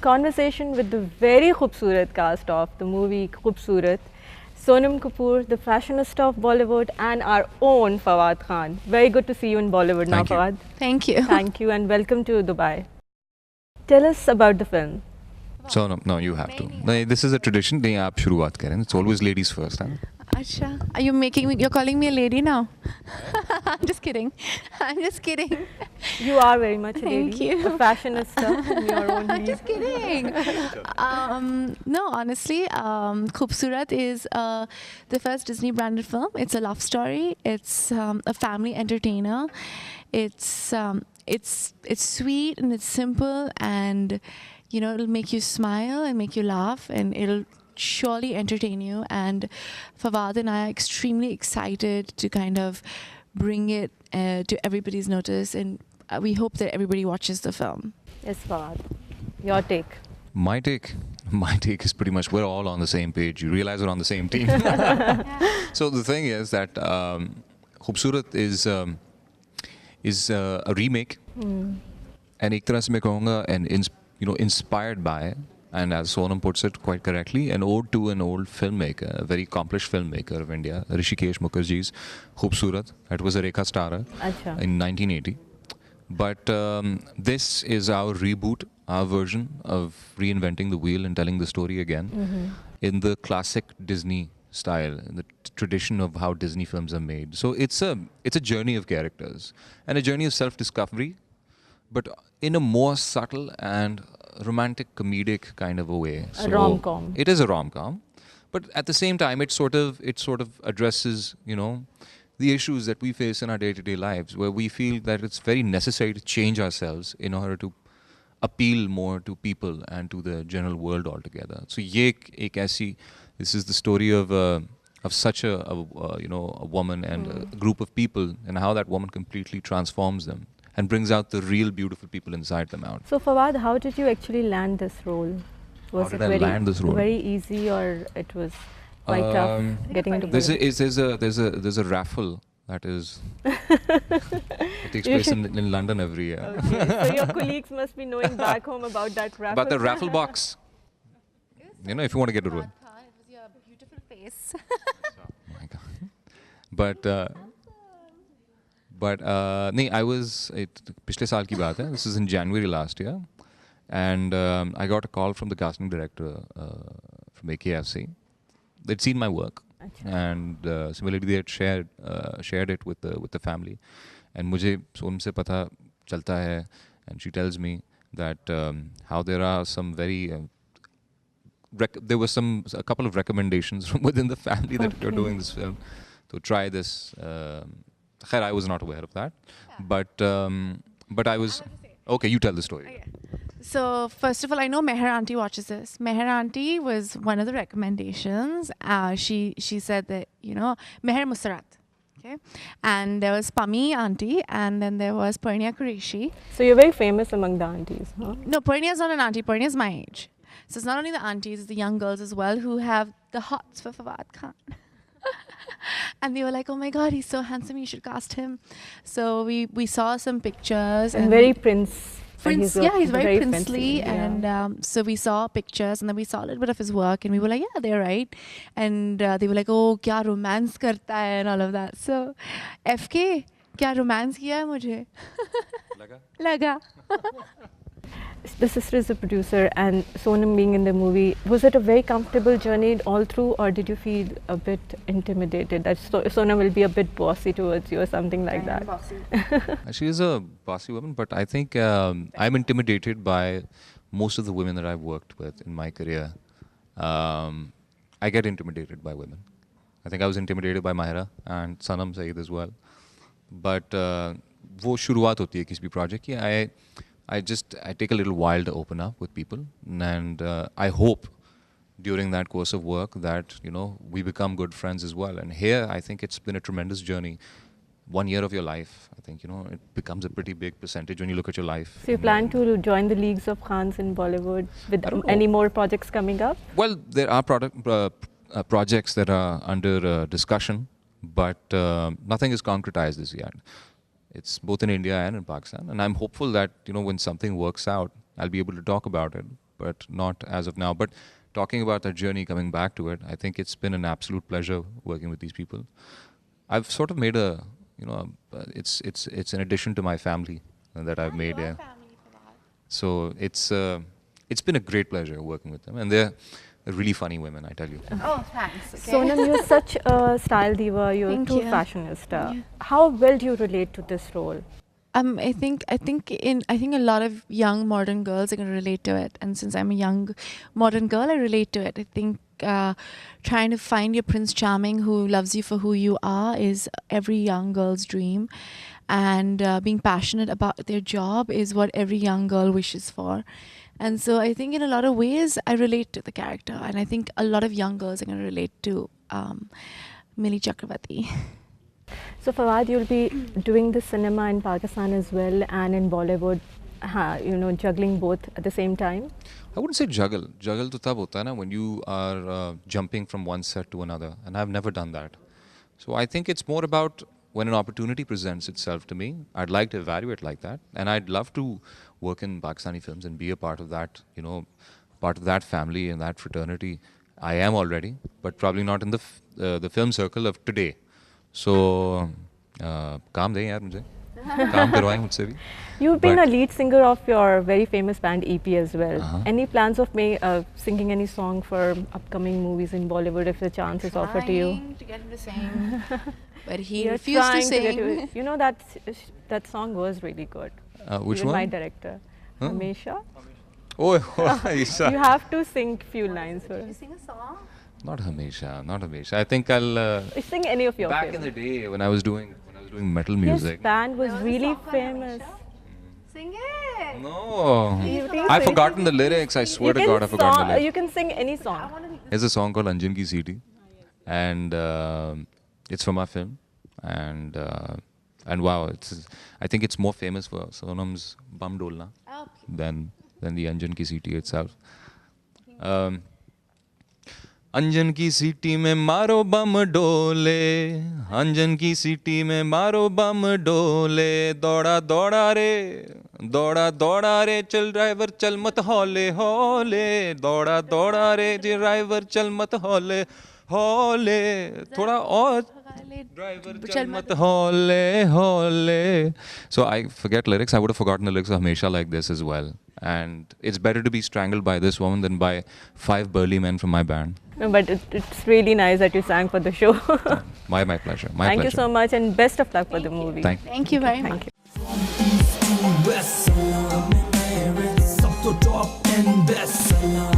conversation with the very khoobsurat cast of the movie Khoobsurat, Sonam Kapoor, the fashionista of Bollywood, and our own Fawad Khan. Very good to see you in Bollywood now, Fawad. Thank you. Thank you and welcome to Dubai. Tell us about the film. So no, you have to. No, this is a tradition. नहीं आप शुरुआत करें. It's always ladies first, huh? Acha, are you making me? You're calling me a lady now? I'm just kidding. I'm just kidding. You are very much a Thank lady, you. a fashionista in your own I'm league. just kidding. No, honestly, Khoobsurat is the first Disney branded film. It's a love story. It's a family entertainer. It's sweet and it's simple, and you know, it'll make you smile and make you laugh, and it'll surely entertain you. And Fawad and I are extremely excited to kind of bring it to everybody's notice, and we hope that everybody watches the film. Yes, Fawad. Your take. My take is pretty much we're all on the same page. You realize we're on the same team. So the thing is that Khoobsurat is a remake, and एक तरह से मैं कहूँगा, and inspired by, and as Sonam puts it quite correctly, an ode to an old filmmaker, a very accomplished filmmaker of India, Hrishikesh Mukherjee's Khoobsurat. That was a Rekha starrer in 1980. But this is our reboot, our version of reinventing the wheel and telling the story again in the classic Disney style, in the tradition of how Disney films are made. So it's a journey of characters and a journey of self-discovery, but in a more subtle and romantic comedic kind of a way. A rom-com. It is a rom-com, but at the same time it sort of addresses, the issues that we face in our day-to-day lives, where we feel that it's very necessary to change ourselves in order to appeal more to people and to the general world altogether. So this is the story of such a woman and a group of people, and how that woman completely transforms them and brings out the real beautiful people inside them out. So Fawad, how did you actually land this role? Was How did I land this role? Very easy, or it was quite tough getting into Bollywood? There's a raffle that is it takes place in London every year. Okay. So your colleagues must be knowing back home about that raffle. About the raffle box. If you want to get a role. It was your beautiful face. Oh my God. But I was पिछले साल की बात है. This is in January last year, and I got a call from the casting director from AKFC. They'd seen my work, and similarly they had shared it with the family. And मुझे सोनम से पता चलता है, and she tells me that how there are some very there was a couple of recommendations from within the family that you're doing this film, to try this. I was not aware of that, but I was okay. You tell the story. Okay. So first of all, I know Meher Auntie watches this. Meher Auntie was one of the recommendations. She said that Meher Musarat, okay, and there was Pami Auntie, and then there was Purnia Qureshi. So you're very famous among the aunties, huh? No, Purnia's not an auntie. Purnia's my age. So it's not only the aunties, it's the young girls as well who have the hots for Fawad Khan. And they were like, oh my God, he's so handsome, you should cast him. So we saw some pictures. And very prince. He's very princely. Fancy, yeah. And so we saw pictures, and then we saw a little bit of his work, and we were like, yeah, they're right. And they were like, oh, kya romance karta hai, and all of that. So, FK, kya romance kiya hai mujhe? Laga. The sister is the producer, and Sonam being in the movie, was it a very comfortable journey all through, or did you feel a bit intimidated that Sonam will be a bit bossy towards you or something like that? Bossy. She is a bossy woman, but I think I'm intimidated by most of the women that I've worked with in my career. I get intimidated by women. I think I was intimidated by Mahira and Sonam Saeed as well. But वो शुरुआत होती है किसी भी project की. I take a little while to open up with people, and I hope during that course of work that we become good friends as well. And here I think it's been a tremendous journey. 1 year of your life, I think it becomes a pretty big percentage when you look at your life. So you plan to join the leagues of Khans in Bollywood with any more projects coming up? Well, there are projects that are under discussion, but nothing is concretized as yet. It's both in India and in Pakistan, and I'm hopeful that when something works out, I'll be able to talk about it but not as of now. But talking about that journey, coming back to it, I think it's been an absolute pleasure working with these people. I've sort of made a, it's an addition to my family that I've made. Yeah. So it's been a great pleasure working with them, and they're really funny women, I tell you. Oh, thanks. Okay. Sonam, you're such a style diva. You're Thank too you. fashionista. Yeah. How well do you relate to this role? I think a lot of young modern girls are going to relate to it, and since I'm a young modern girl, I relate to it. I think trying to find your Prince Charming who loves you for who you are is every young girl's dream, and being passionate about their job is what every young girl wishes for. And so I think in a lot of ways I relate to the character, and I think a lot of young girls are going to relate to Millie Chakravarti. So Fawad, you'll be doing the cinema in Pakistan as well and in Bollywood, juggling both at the same time? I wouldn't say juggle. Juggle to tab hota hai na when you are jumping from one set to another, and I've never done that. So I think it's more about when an opportunity presents itself to me, I'd like to evaluate like that, and I'd love to work in Pakistani films and be a part of that, part of that family and that fraternity. I am already, but probably not in the film circle of today. So, काम दें यार मुझे, काम करवाएं मुझसे भी. You've been a lead singer of your very famous band EP as well. Any plans of singing any song for upcoming movies in Bollywood if the chance is offered to you? Trying to get him to sing, but he You're refused to trying get sing. you know that song was really good. Which Even one? my director, Huh? Hamesha. Oh, Isa. You have to sing few lines for You us. sing a song? Not Hamesha. I think I'll. Sing any of your Back in the day when I was doing metal His music. band was There was a really song called famous. Sing it! No, You can I've sing- forgotten the lyrics. I swear to God, I've forgotten the lyrics. You can sing any song. There's a song called Anjan Ki Seeti, and it's from our film, and wow, I think it's more famous for Sonam's Bum Dolna Oh, than the Anjan Ki Seeti itself. अंजन की सीटी में मारो बम डोले, अंजन की सीटी में मारो बम डोले, दौड़ा दौड़ा रे चल ड्राइवर चल मत हौले हौले, दौड़ा दौड़ा रे ड्राइवर चल मत हौले हौले, थोड़ा और ड्राइवर चल मत हौले हौले. So I forget lyrics. I would have forgotten the lyrics of Hamesha like this as well. And it's better to be strangled by this woman than by 5 burly men from my band. No, but it's really nice that you sang for the show. My pleasure. Thank you so much and best of luck for the movie. Thank you very much. Thank you. From east to west, Salaam Emirates, up to top and best. Salaam